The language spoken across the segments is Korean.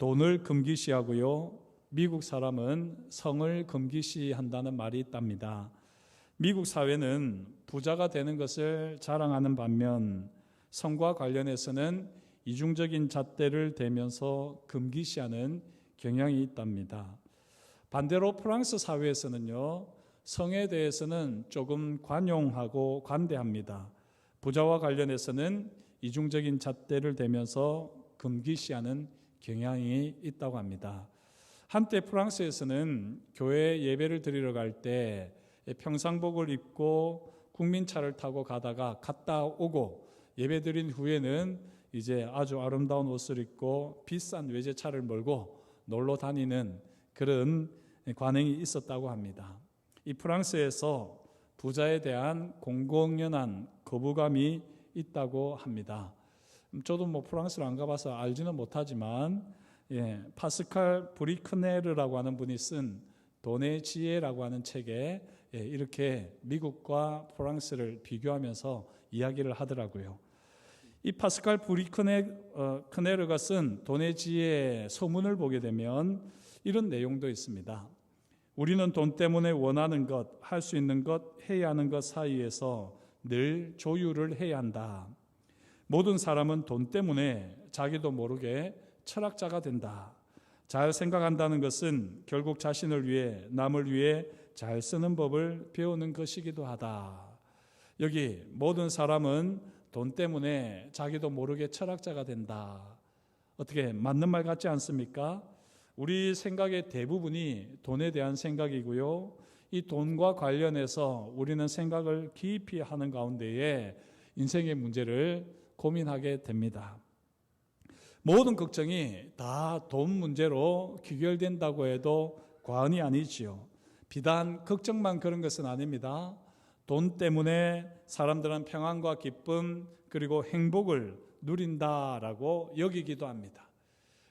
돈을 금기시하고요, 미국 사람은 성을 금기시한다는 말이 있답니다. 미국 사회는 부자가 되는 것을 자랑하는 반면 성과 관련해서는 이중적인 잣대를 대면서 금기시하는 경향이 있답니다. 반대로 프랑스 사회에서는요, 성에 대해서는 조금 관용하고 관대합니다. 부자와 관련해서는 이중적인 잣대를 대면서 금기시하는 경향이 있다고 합니다. 한때 프랑스에서는 교회 예배를 드리러 갈 때 평상복을 입고 국민차를 타고 가다가 갔다 오고 예배 드린 후에는 이제 아주 아름다운 옷을 입고 비싼 외제차를 몰고 놀러 다니는 그런 관행이 있었다고 합니다. 이 프랑스에서 부자에 대한 공공연한 거부감이 있다고 합니다. 저도 프랑스를 안 가봐서 알지는 못하지만 파스칼 브리크네르라고 하는 분이 쓴 돈의 지혜라고 하는 책에 이렇게 미국과 프랑스를 비교하면서 이야기를 하더라고요. 이 파스칼 브리크네르가 쓴 돈의 지혜 서문을 보게 되면 이런 내용도 있습니다. 우리는 돈 때문에 원하는 것, 할 수 있는 것, 해야 하는 것 사이에서 늘 조율을 해야 한다. 모든 사람은 돈 때문에 자기도 모르게 철학자가 된다. 잘 생각한다는 것은 결국 자신을 위해, 남을 위해 잘 쓰는 법을 배우는 것이기도 하다. 여기 모든 사람은 돈 때문에 자기도 모르게 철학자가 된다. 어떻게 맞는 말 같지 않습니까? 우리 생각의 대부분이 돈에 대한 생각이고요. 이 돈과 관련해서 우리는 생각을 깊이 하는 가운데에 인생의 문제를 고민하게 됩니다. 모든 걱정이 다 돈 문제로 귀결된다고 해도 과언이 아니지요. 비단 걱정만 그런 것은 아닙니다. 돈 때문에 사람들은 평안과 기쁨 그리고 행복을 누린다라고 여기기도 합니다.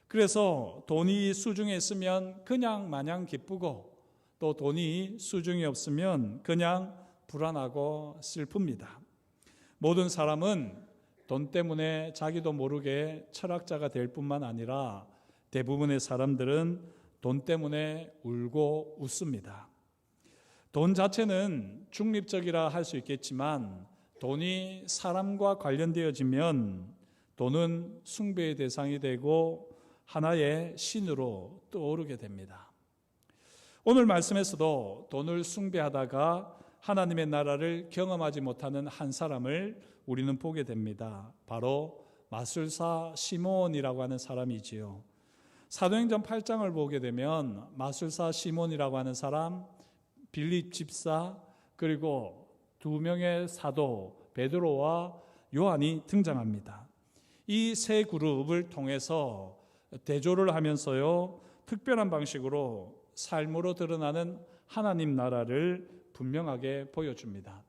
그래서 돈이 수중에 있으면 그냥 마냥 기쁘고 또 돈이 수중에 없으면 그냥 불안하고 슬픕니다. 모든 사람은 돈 때문에 자기도 모르게 철학자가 될 뿐만 아니라 대부분의 사람들은 돈 때문에 울고 웃습니다. 돈 자체는 중립적이라 할 수 있겠지만 돈이 사람과 관련되어지면 돈은 숭배의 대상이 되고 하나의 신으로 떠오르게 됩니다. 오늘 말씀에서도 돈을 숭배하다가 하나님의 나라를 경험하지 못하는 한 사람을 우리는 보게 됩니다. 바로 마술사 시몬이라고 하는 사람이지요. 사도행전 8장을 보게 되면 마술사 시몬이라고 하는 사람, 빌립 집사, 그리고 두 명의 사도 베드로와 요한이 등장합니다. 이 세 그룹을 통해서 대조를 하면서요, 특별한 방식으로 삶으로 드러나는 하나님 나라를 분명하게 보여줍니다.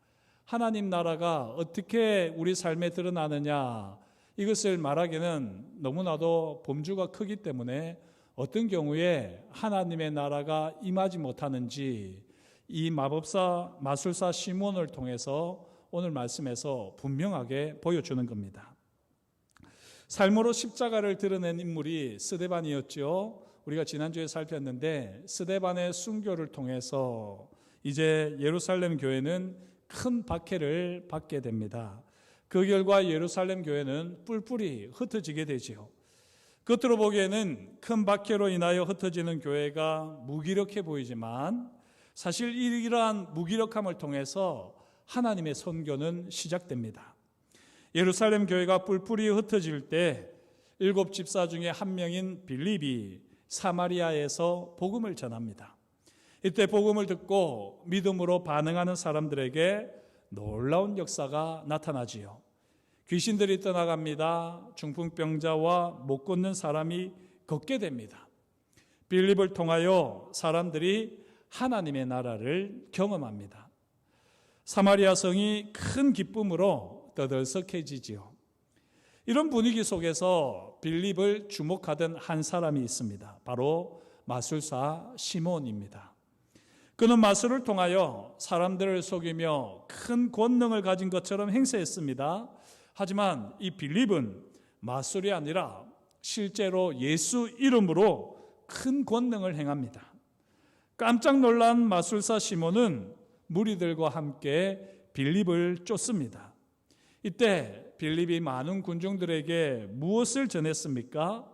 하나님 나라가 어떻게 우리 삶에 드러나느냐, 이것을 말하기는 너무나도 범주가 크기 때문에 어떤 경우에 하나님의 나라가 임하지 못하는지 이 마술사 시몬을 통해서 오늘 말씀에서 분명하게 보여주는 겁니다. 삶으로 십자가를 드러낸 인물이 스데반이었죠. 우리가 지난주에 살폈는데 스데반의 순교를 통해서 이제 예루살렘 교회는 큰 박해를 받게 됩니다. 그 결과 예루살렘 교회는 뿔뿔이 흩어지게 되지요. 겉으로 보기에는 큰 박해로 인하여 흩어지는 교회가 무기력해 보이지만 사실 이러한 무기력함을 통해서 하나님의 선교는 시작됩니다. 예루살렘 교회가 뿔뿔이 흩어질 때 7 집사 중에 한 명인 빌립이 사마리아에서 복음을 전합니다. 이때 복음을 듣고 믿음으로 반응하는 사람들에게 놀라운 역사가 나타나지요. 귀신들이 떠나갑니다. 중풍병자와 못 걷는 사람이 걷게 됩니다. 빌립을 통하여 사람들이 하나님의 나라를 경험합니다. 사마리아 성이 큰 기쁨으로 떠들썩해지지요. 이런 분위기 속에서 빌립을 주목하던 한 사람이 있습니다. 바로 마술사 시몬입니다. 그는 마술을 통하여 사람들을 속이며 큰 권능을 가진 것처럼 행세했습니다. 하지만 이 빌립은 마술이 아니라 실제로 예수 이름으로 큰 권능을 행합니다. 깜짝 놀란 마술사 시몬은 무리들과 함께 빌립을 쫓습니다. 이때 빌립이 많은 군중들에게 무엇을 전했습니까?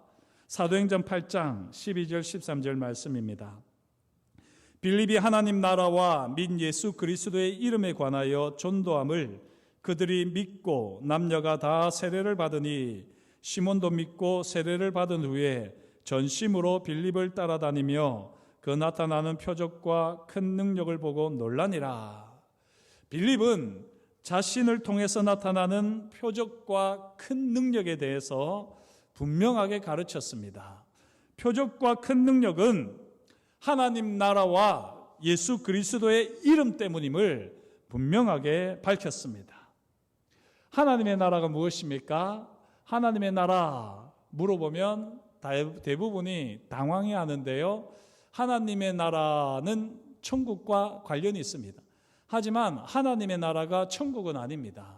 사도행전 8장 12절 13절 말씀입니다. 빌립이 하나님 나라와 민 예수 그리스도의 이름에 관하여 전도함을 그들이 믿고 남녀가 다 세례를 받으니 시몬도 믿고 세례를 받은 후에 전심으로 빌립을 따라다니며 그 나타나는 표적과 큰 능력을 보고 놀라니라. 빌립은 자신을 통해서 나타나는 표적과 큰 능력에 대해서 분명하게 가르쳤습니다. 표적과 큰 능력은 하나님 나라와 예수 그리스도의 이름 때문임을 분명하게 밝혔습니다. 하나님의 나라가 무엇입니까? 하나님의 나라 물어보면 대부분이 당황해하는데요. 하나님의 나라는 천국과 관련이 있습니다. 하지만 하나님의 나라가 천국은 아닙니다.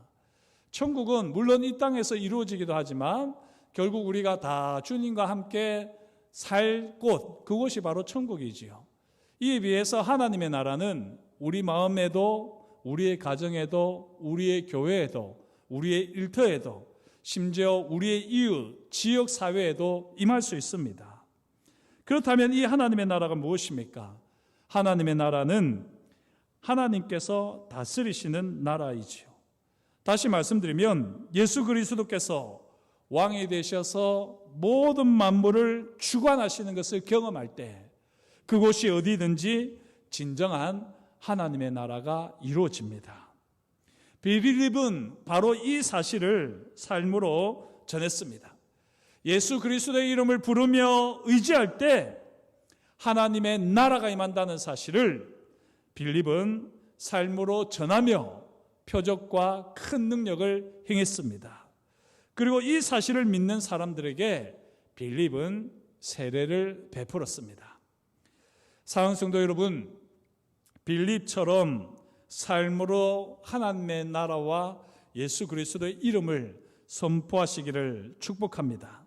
천국은 물론 이 땅에서 이루어지기도 하지만 결국 우리가 다 주님과 함께 살 곳, 그곳이 바로 천국이지요. 이에 비해서 하나님의 나라는 우리 마음에도, 우리의 가정에도, 우리의 교회에도, 우리의 일터에도, 심지어 우리의 이웃, 지역 사회에도 임할 수 있습니다. 그렇다면 이 하나님의 나라가 무엇입니까? 하나님의 나라는 하나님께서 다스리시는 나라이지요. 다시 말씀드리면 예수 그리스도께서 왕이 되셔서 모든 만물을 주관하시는 것을 경험할 때 그곳이 어디든지 진정한 하나님의 나라가 이루어집니다. 빌립은 바로 이 사실을 삶으로 전했습니다. 예수 그리스도의 이름을 부르며 의지할 때 하나님의 나라가 임한다는 사실을 빌립은 삶으로 전하며 표적과 큰 능력을 행했습니다. 그리고 이 사실을 믿는 사람들에게 빌립은 세례를 베풀었습니다. 사랑하는 성도 여러분, 빌립처럼 삶으로 하나님의 나라와 예수 그리스도의 이름을 선포하시기를 축복합니다.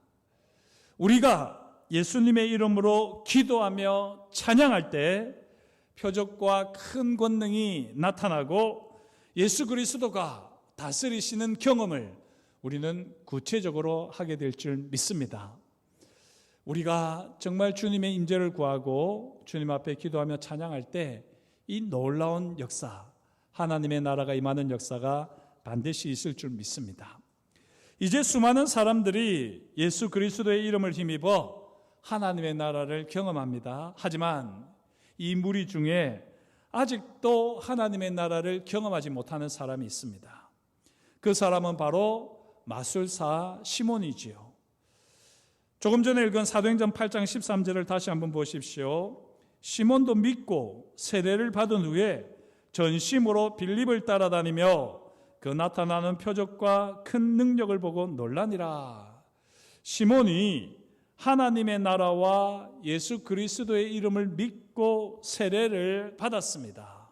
우리가 예수님의 이름으로 기도하며 찬양할 때 표적과 큰 권능이 나타나고 예수 그리스도가 다스리시는 경험을 우리는 구체적으로 하게 될 줄 믿습니다. 우리가 정말 주님의 임재를 구하고 주님 앞에 기도하며 찬양할 때 이 놀라운 역사, 하나님의 나라가 임하는 역사가 반드시 있을 줄 믿습니다. 이제 수많은 사람들이 예수 그리스도의 이름을 힘입어 하나님의 나라를 경험합니다. 하지만 이 무리 중에 아직도 하나님의 나라를 경험하지 못하는 사람이 있습니다. 그 사람은 바로 마술사 시몬이지요. 조금 전에 읽은 사도행전 8장 13절을 다시 한번 보십시오. 시몬도 믿고 세례를 받은 후에 전심으로 빌립을 따라다니며 그 나타나는 표적과 큰 능력을 보고 놀라니라. 시몬이 하나님의 나라와 예수 그리스도의 이름을 믿고 세례를 받았습니다.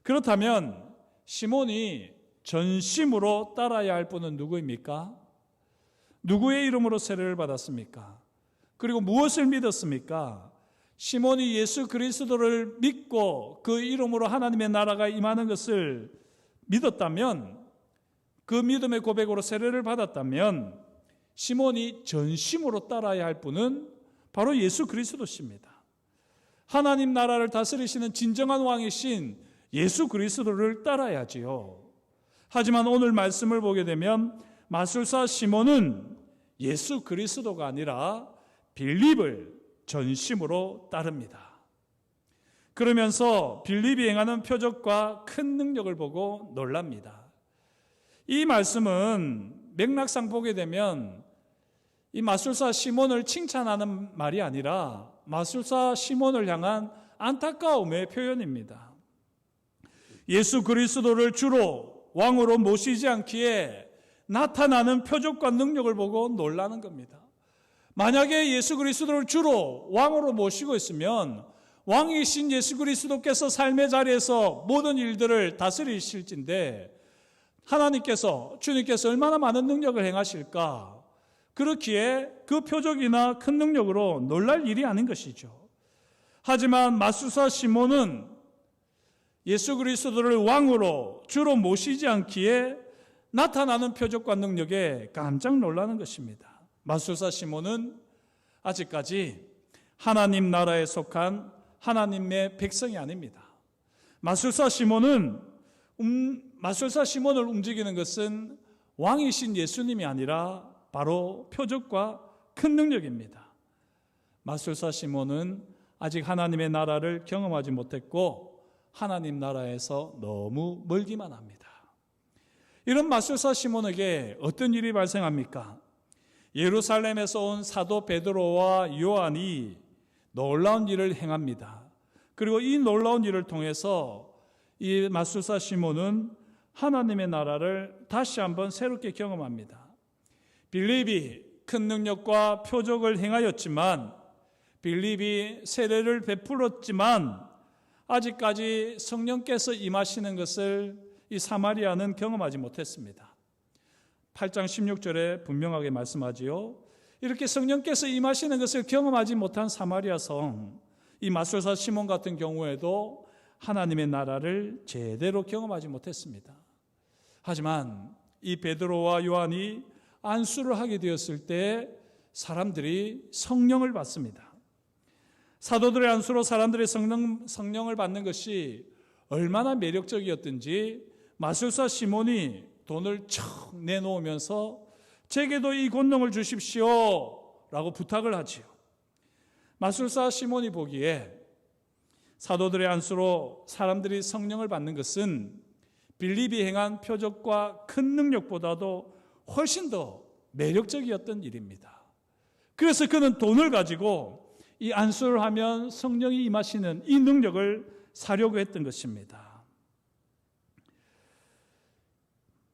그렇다면 시몬이 전심으로 따라야 할 분은 누구입니까? 누구의 이름으로 세례를 받았습니까? 그리고 무엇을 믿었습니까? 시몬이 예수 그리스도를 믿고 그 이름으로 하나님의 나라가 임하는 것을 믿었다면, 그 믿음의 고백으로 세례를 받았다면 시몬이 전심으로 따라야 할 분은 바로 예수 그리스도십니다. 하나님 나라를 다스리시는 진정한 왕이신 예수 그리스도를 따라야지요. 하지만 오늘 말씀을 보게 되면 마술사 시몬은 예수 그리스도가 아니라 빌립을 전심으로 따릅니다. 그러면서 빌립이 행하는 표적과 큰 능력을 보고 놀랍니다. 이 말씀은 맥락상 보게 되면 이 마술사 시몬을 칭찬하는 말이 아니라 마술사 시몬을 향한 안타까움의 표현입니다. 예수 그리스도를 주로 왕으로 모시지 않기에 나타나는 표적과 능력을 보고 놀라는 겁니다. 만약에 예수 그리스도를 주로 왕으로 모시고 있으면 왕이신 예수 그리스도께서 삶의 자리에서 모든 일들을 다스리실진데 하나님께서, 주님께서 얼마나 많은 능력을 행하실까? 그렇기에 그 표적이나 큰 능력으로 놀랄 일이 아닌 것이죠. 하지만 마술사 시몬은 예수 그리스도를 왕으로 주로 모시지 않기에 나타나는 표적과 능력에 깜짝 놀라는 것입니다. 마술사 시몬은 아직까지 하나님 나라에 속한 하나님의 백성이 아닙니다. 마술사 시몬을 움직이는 것은 왕이신 예수님이 아니라 바로 표적과 큰 능력입니다. 마술사 시몬은 아직 하나님의 나라를 경험하지 못했고 하나님 나라에서 너무 멀기만 합니다. 이런 마술사 시몬에게 어떤 일이 발생합니까? 예루살렘에서 온 사도 베드로와 요한이 놀라운 일을 행합니다. 그리고 이 놀라운 일을 통해서 이 마술사 시몬은 하나님의 나라를 다시 한번 새롭게 경험합니다. 빌립이 큰 능력과 표적을 행하였지만, 빌립이 세례를 베풀었지만 아직까지 성령께서 임하시는 것을 이 사마리아는 경험하지 못했습니다. 8장 16절에 분명하게 말씀하지요. 이렇게 성령께서 임하시는 것을 경험하지 못한 사마리아 성, 이 마술사 시몬 같은 경우에도 하나님의 나라를 제대로 경험하지 못했습니다. 하지만 이 베드로와 요한이 안수를 하게 되었을 때 사람들이 성령을 받습니다. 사도들의 안수로 사람들이 성령을 받는 것이 얼마나 매력적이었든지 마술사 시몬이 돈을 척 내놓으면서 제게도 이 권능을 주십시오 라고 부탁을 하지요. 마술사 시몬이 보기에 사도들의 안수로 사람들이 성령을 받는 것은 빌립이 행한 표적과 큰 능력보다도 훨씬 더 매력적이었던 일입니다. 그래서 그는 돈을 가지고 이 안수를 하면 성령이 임하시는 이 능력을 사려고 했던 것입니다.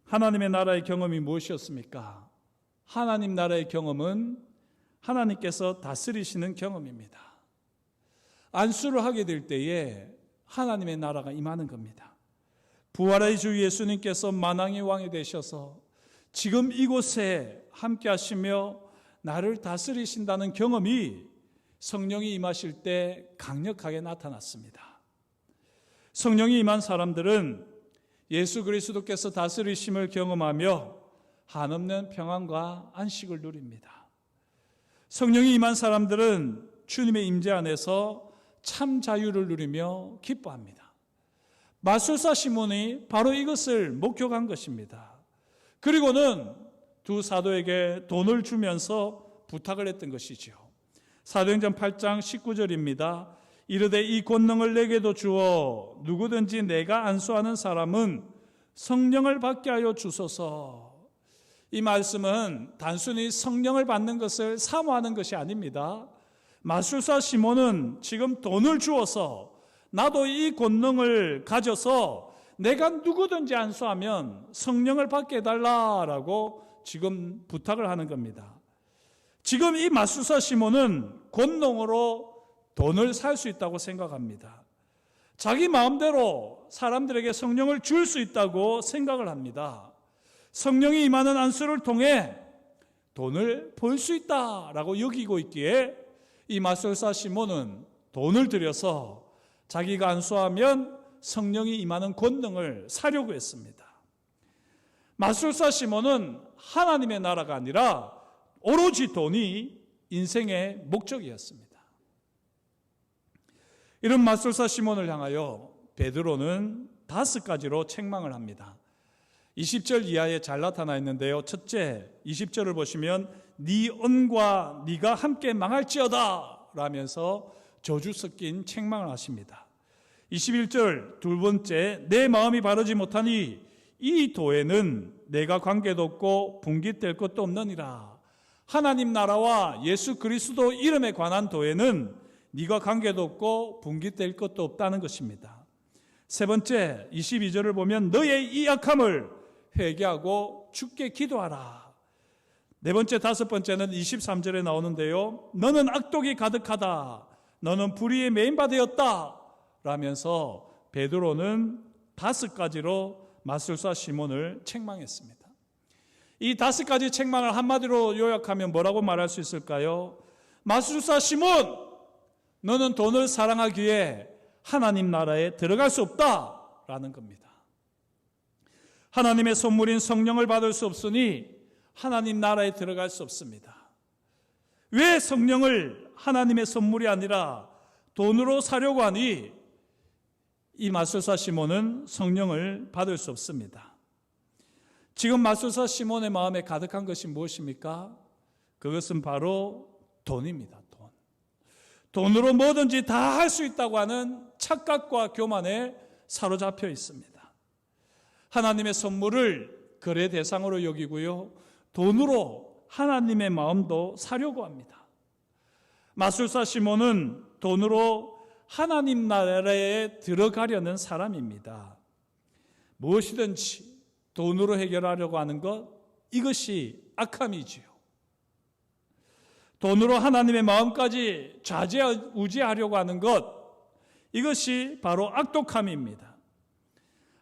하나님의 나라의 경험이 무엇이었습니까? 하나님 나라의 경험은 하나님께서 다스리시는 경험입니다. 안수를 하게 될 때에 하나님의 나라가 임하는 겁니다. 부활의 주 예수님께서 만왕의 왕이 되셔서 지금 이곳에 함께 하시며 나를 다스리신다는 경험이 성령이 임하실 때 강력하게 나타났습니다. 성령이 임한 사람들은 예수 그리스도께서 다스리심을 경험하며 한없는 평안과 안식을 누립니다. 성령이 임한 사람들은 주님의 임재 안에서 참 자유를 누리며 기뻐합니다. 마술사 시몬이 바로 이것을 목격한 것입니다. 그리고는 두 사도에게 돈을 주면서 부탁을 했던 것이죠. 사도행전 8장 19절입니다. 이르되 이 권능을 내게도 주어 누구든지 내가 안수하는 사람은 성령을 받게 하여 주소서. 이 말씀은 단순히 성령을 받는 것을 사모하는 것이 아닙니다. 마술사 시몬은 지금 돈을 주어서 나도 이 권능을 가져서 내가 누구든지 안수하면 성령을 받게 해달라라고 지금 부탁을 하는 겁니다. 지금 이 마술사 시몬은 권능으로 돈을 살 수 있다고 생각합니다. 자기 마음대로 사람들에게 성령을 줄 수 있다고 생각을 합니다. 성령이 임하는 안수를 통해 돈을 벌 수 있다라고 여기고 있기에 이 마술사 시몬은 돈을 들여서 자기가 안수하면 성령이 임하는 권능을 사려고 했습니다. 마술사 시몬은 하나님의 나라가 아니라 오로지 돈이 인생의 목적이었습니다. 이런 마술사 시몬을 향하여 베드로는 5가지로 책망을 합니다. 20절 이하에 잘 나타나 있는데요. 첫째, 20절을 보시면 네 언과 네가 함께 망할지어다 라면서 저주 섞인 책망을 하십니다. 21절 두 번째, 내 마음이 바르지 못하니 이 도에는 내가 관계도 없고 분깃될 것도 없느니라. 하나님 나라와 예수 그리스도 이름에 관한 도에는 네가 관계도 없고 분깃될 것도 없다는 것입니다. 세 번째, 22절을 보면 너의 이 악함을 회개하고 주께 기도하라. 네 번째, 다섯 번째는 23절에 나오는데요. 너는 악독이 가득하다. 너는 불의의 메인바 되었다. 라면서 베드로는 5가지로 마술사 시몬을 책망했습니다. 이 5가지 책망을 한마디로 요약하면 뭐라고 말할 수 있을까요? 마술사 시몬, 너는 돈을 사랑하기에 하나님 나라에 들어갈 수 없다라는 겁니다. 하나님의 선물인 성령을 받을 수 없으니 하나님 나라에 들어갈 수 없습니다. 왜 성령을 하나님의 선물이 아니라 돈으로 사려고 하니 이 마술사 시몬은 성령을 받을 수 없습니다. 지금 마술사 시몬의 마음에 가득한 것이 무엇입니까? 그것은 바로 돈입니다. 돈으로 뭐든지 다 할 수 있다고 하는 착각과 교만에 사로잡혀 있습니다. 하나님의 선물을 거래 대상으로 여기고요, 돈으로 하나님의 마음도 사려고 합니다. 마술사 시몬은 돈으로 하나님 나라에 들어가려는 사람입니다. 무엇이든지 돈으로 해결하려고 하는 것, 이것이 악함이지요. 돈으로 하나님의 마음까지 좌지우지하려고 하는 것, 이것이 바로 악독함입니다.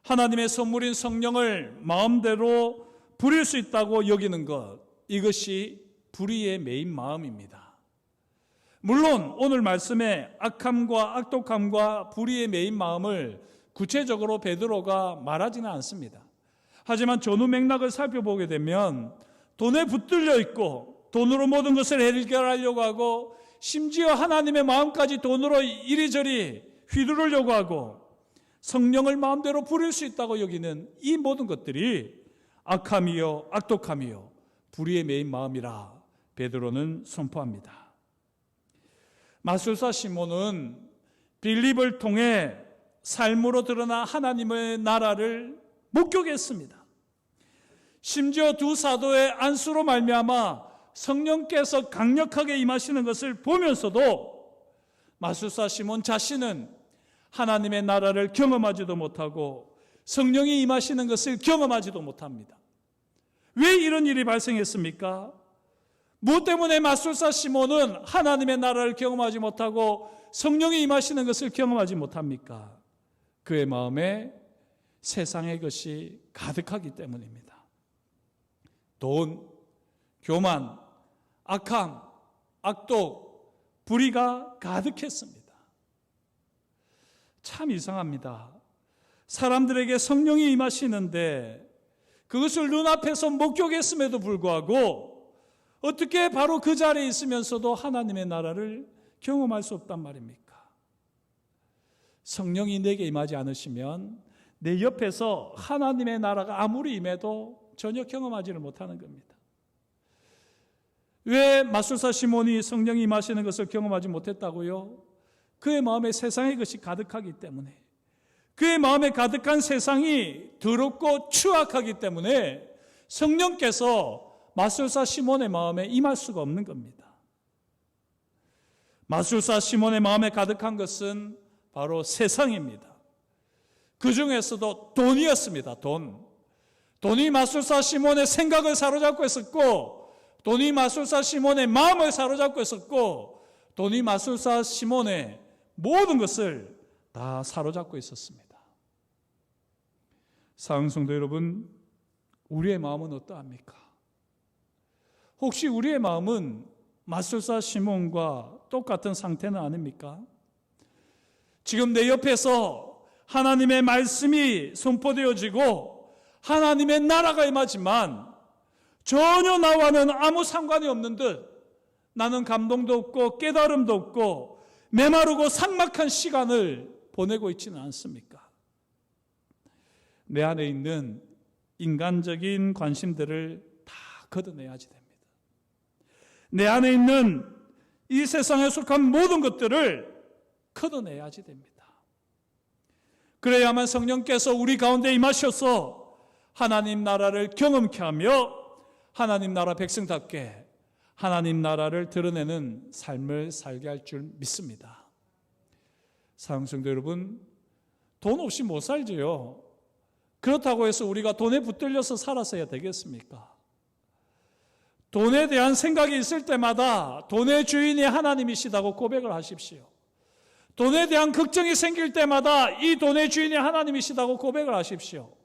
하나님의 선물인 성령을 마음대로 부릴 수 있다고 여기는 것, 이것이 불의에 매인 마음입니다. 물론 오늘 말씀에 악함과 악독함과 불의에 매인 마음을 구체적으로 베드로가 말하지는 않습니다. 하지만 전후 맥락을 살펴보게 되면 돈에 붙들려 있고 돈으로 모든 것을 해결하려고 하고 심지어 하나님의 마음까지 돈으로 이리저리 휘두르려고 하고 성령을 마음대로 부릴 수 있다고 여기는 이 모든 것들이 악함이요 악독함이요 불의에 매인 마음이라 베드로는 선포합니다. 마술사 시몬은 빌립을 통해 삶으로 드러나 하나님의 나라를 목격했습니다. 심지어 두 사도의 안수로 말미암아 성령께서 강력하게 임하시는 것을 보면서도 마술사 시몬 자신은 하나님의 나라를 경험하지도 못하고 성령이 임하시는 것을 경험하지도 못합니다. 왜 이런 일이 발생했습니까? 무엇 때문에 마술사 시몬은 하나님의 나라를 경험하지 못하고 성령이 임하시는 것을 경험하지 못합니까? 그의 마음에 세상의 것이 가득하기 때문입니다. 돈, 교만, 악함, 악독, 불의가 가득했습니다. 참 이상합니다. 사람들에게 성령이 임하시는데 그것을 눈앞에서 목격했음에도 불구하고 어떻게 바로 그 자리에 있으면서도 하나님의 나라를 경험할 수 없단 말입니까? 성령이 내게 임하지 않으시면 내 옆에서 하나님의 나라가 아무리 임해도 전혀 경험하지를 못하는 겁니다. 왜 마술사 시몬이 성령이 임하시는 것을 경험하지 못했다고요? 그의 마음에 세상의 것이 가득하기 때문에, 그의 마음에 가득한 세상이 더럽고 추악하기 때문에 성령께서 마술사 시몬의 마음에 임할 수가 없는 겁니다. 마술사 시몬의 마음에 가득한 것은 바로 세상입니다. 그 중에서도 돈이었습니다. 돈이 마술사 시몬의 생각을 사로잡고 있었고, 돈이 마술사 시몬의 마음을 사로잡고 있었고, 돈이 마술사 시몬의 모든 것을 다 사로잡고 있었습니다. 사랑하는 성도 여러분, 우리의 마음은 어떠합니까? 혹시 우리의 마음은 마술사 시몬과 똑같은 상태는 아닙니까? 지금 내 옆에서 하나님의 말씀이 선포되어지고 하나님의 나라가 임하지만 전혀 나와는 아무 상관이 없는 듯 나는 감동도 없고 깨달음도 없고 메마르고 삭막한 시간을 보내고 있지는 않습니까? 내 안에 있는 인간적인 관심들을 다 걷어내야지 됩니다. 내 안에 있는 이 세상에 속한 모든 것들을 걷어내야지 됩니다. 그래야만 성령께서 우리 가운데 임하셔서 하나님 나라를 경험케 하며 하나님 나라 백성답게 하나님 나라를 드러내는 삶을 살게 할 줄 믿습니다. 사랑하는 성도 여러분, 돈 없이 못 살지요. 그렇다고 해서 우리가 돈에 붙들려서 살았어야 되겠습니까? 돈에 대한 생각이 있을 때마다 돈의 주인이 하나님이시다고 고백을 하십시오. 돈에 대한 걱정이 생길 때마다 이 돈의 주인이 하나님이시다고 고백을 하십시오.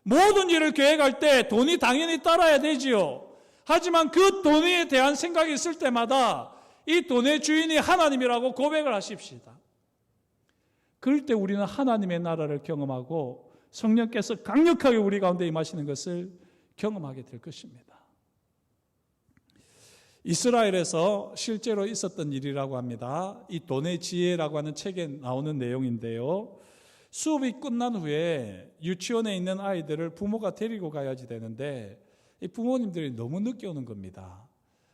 모든 일을 계획할 때 돈이 당연히 따라야 되지요. 하지만 그 돈에 대한 생각이 있을 때마다 이 돈의 주인이 하나님이라고 고백을 하십시다. 그럴 때 우리는 하나님의 나라를 경험하고 성령께서 강력하게 우리 가운데 임하시는 것을 경험하게 될 것입니다. 이스라엘에서 실제로 있었던 일이라고 합니다. 이 돈의 지혜라고 하는 책에 나오는 내용인데요. 수업이 끝난 후에 유치원에 있는 아이들을 부모가 데리고 가야지 되는데 이 부모님들이 너무 늦게 오는 겁니다.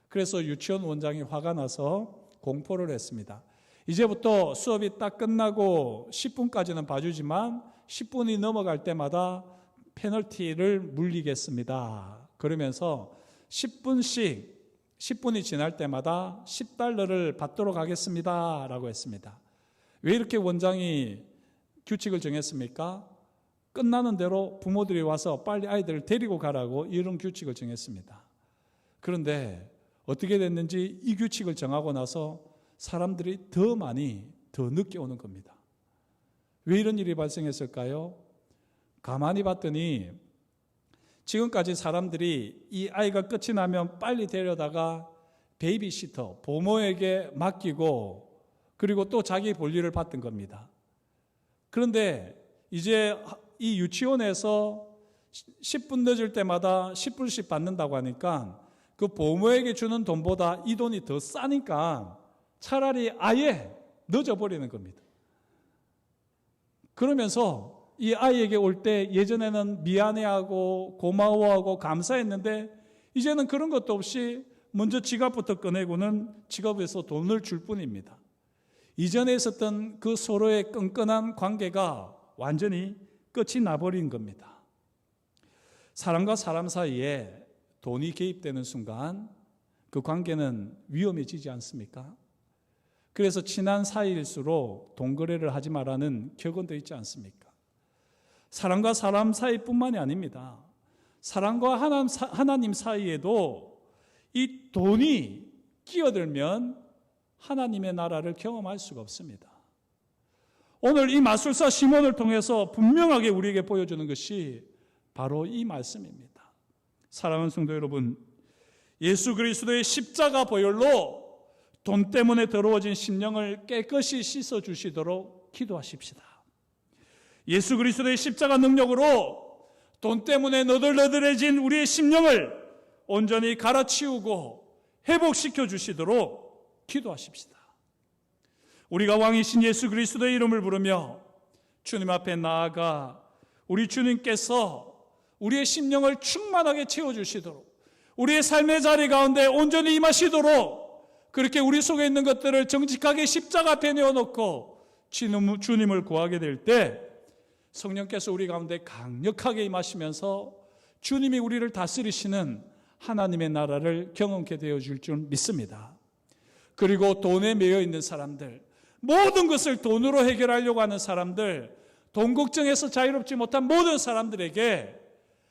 그래서 유치원 원장이 화가 나서 공포를 했습니다. 이제부터 수업이 딱 끝나고 10분까지는 봐주지만 10분이 넘어갈 때마다 페널티를 물리겠습니다. 그러면서 10분이 지날 때마다 $10를 받도록 하겠습니다 라고 했습니다. 왜 이렇게 원장이 규칙을 정했습니까? 끝나는 대로 부모들이 와서 빨리 아이들을 데리고 가라고 이런 규칙을 정했습니다. 그런데 어떻게 됐는지 이 규칙을 정하고 나서 사람들이 더 늦게 오는 겁니다. 왜 이런 일이 발생했을까요? 가만히 봤더니 지금까지 사람들이 이 아이가 끝이 나면 빨리 데려다가 베이비시터, 보모에게 맡기고 그리고 또 자기 볼일을 봤던 겁니다. 그런데 이제 이 유치원에서 10분 늦을 때마다 10불씩 받는다고 하니까 그 보모에게 주는 돈보다 이 돈이 더 싸니까 차라리 아예 늦어버리는 겁니다. 그러면서 이 아이에게 올 때 예전에는 미안해하고 고마워하고 감사했는데 이제는 그런 것도 없이 먼저 지갑부터 꺼내고는 지갑에서 돈을 줄 뿐입니다. 이전에 있었던 그 서로의 끈끈한 관계가 완전히 끝이 나버린 겁니다. 사람과 사람 사이에 돈이 개입되는 순간 그 관계는 위험해지지 않습니까? 그래서 친한 사이일수록 돈 거래를 하지 말라는 격언도 있지 않습니까? 사람과 사람 사이뿐만이 아닙니다. 사람과 하나님 사이에도 이 돈이 끼어들면 하나님의 나라를 경험할 수가 없습니다. 오늘 이 마술사 시몬을 통해서 분명하게 우리에게 보여주는 것이 바로 이 말씀입니다. 사랑하는 성도 여러분, 예수 그리스도의 십자가 보혈로 돈 때문에 더러워진 심령을 깨끗이 씻어주시도록 기도하십시다. 예수 그리스도의 십자가 능력으로 돈 때문에 너덜너덜해진 우리의 심령을 온전히 갈아치우고 회복시켜 주시도록 기도하십시다. 우리가 왕이신 예수 그리스도의 이름을 부르며 주님 앞에 나아가 우리 주님께서 우리의 심령을 충만하게 채워주시도록 우리의 삶의 자리 가운데 온전히 임하시도록 그렇게 우리 속에 있는 것들을 정직하게 십자가 앞에 내어놓고 주님을 구하게 될 때 성령께서 우리 가운데 강력하게 임하시면서 주님이 우리를 다스리시는 하나님의 나라를 경험케 되어줄 줄 믿습니다. 그리고 돈에 매여 있는 사람들, 모든 것을 돈으로 해결하려고 하는 사람들, 돈 걱정에서 자유롭지 못한 모든 사람들에게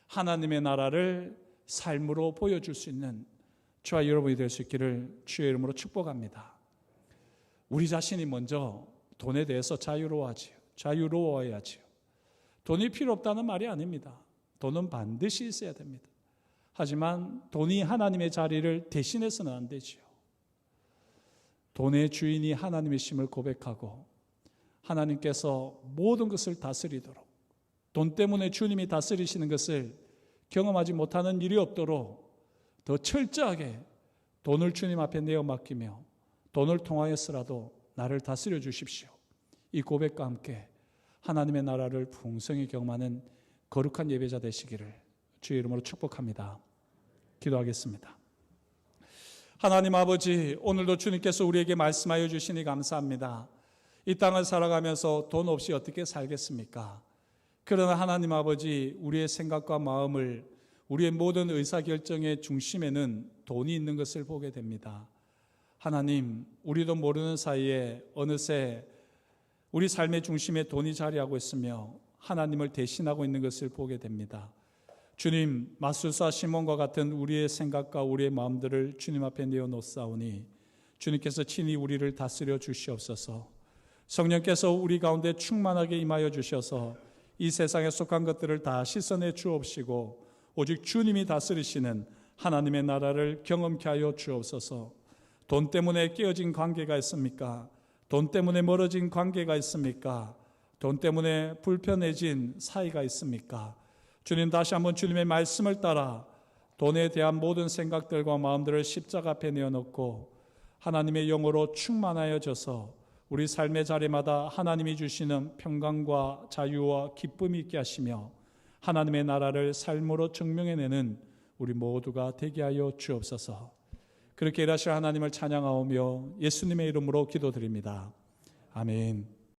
하나님의 나라를 삶으로 보여줄 수 있는 저와 여러분이 될 수 있기를 주의 이름으로 축복합니다. 우리 자신이 먼저 돈에 대해서 자유로워야지요. 돈이 필요 없다는 말이 아닙니다. 돈은 반드시 있어야 됩니다. 하지만 돈이 하나님의 자리를 대신해서는 안 되지요. 돈의 주인이 하나님이심을 고백하고 하나님께서 모든 것을 다스리도록 돈 때문에 주님이 다스리시는 것을 경험하지 못하는 일이 없도록 더 철저하게 돈을 주님 앞에 내어 맡기며 돈을 통하여서라도 나를 다스려 주십시오. 이 고백과 함께 하나님의 나라를 풍성히 경험하는 거룩한 예배자 되시기를 주의 이름으로 축복합니다. 기도하겠습니다. 하나님 아버지, 오늘도 주님께서 우리에게 말씀하여 주시니 감사합니다. 이 땅을 살아가면서 돈 없이 어떻게 살겠습니까? 그러나 하나님 아버지, 우리의 생각과 마음을 우리의 모든 의사결정의 중심에는 돈이 있는 것을 보게 됩니다. 하나님, 우리도 모르는 사이에 어느새 우리 삶의 중심에 돈이 자리하고 있으며 하나님을 대신하고 있는 것을 보게 됩니다. 주님, 마술사 시몬과 같은 우리의 생각과 우리의 마음들을 주님 앞에 내어놓사오니 주님께서 친히 우리를 다스려 주시옵소서. 성령께서 우리 가운데 충만하게 임하여 주셔서 이 세상에 속한 것들을 다 씻어내 주옵시고 오직 주님이 다스리시는 하나님의 나라를 경험케 하여 주옵소서. 돈 때문에 깨어진 관계가 있습니까? 돈 때문에 멀어진 관계가 있습니까? 돈 때문에 불편해진 사이가 있습니까? 주님, 다시 한번 주님의 말씀을 따라 돈에 대한 모든 생각들과 마음들을 십자가 앞에 내어놓고 하나님의 영으로 충만하여져서 우리 삶의 자리마다 하나님이 주시는 평강과 자유와 기쁨이 있게 하시며 하나님의 나라를 삶으로 증명해내는 우리 모두가 되게 하여 주옵소서. 그렇게 일하실 하나님을 찬양하오며 예수님의 이름으로 기도드립니다. 아멘.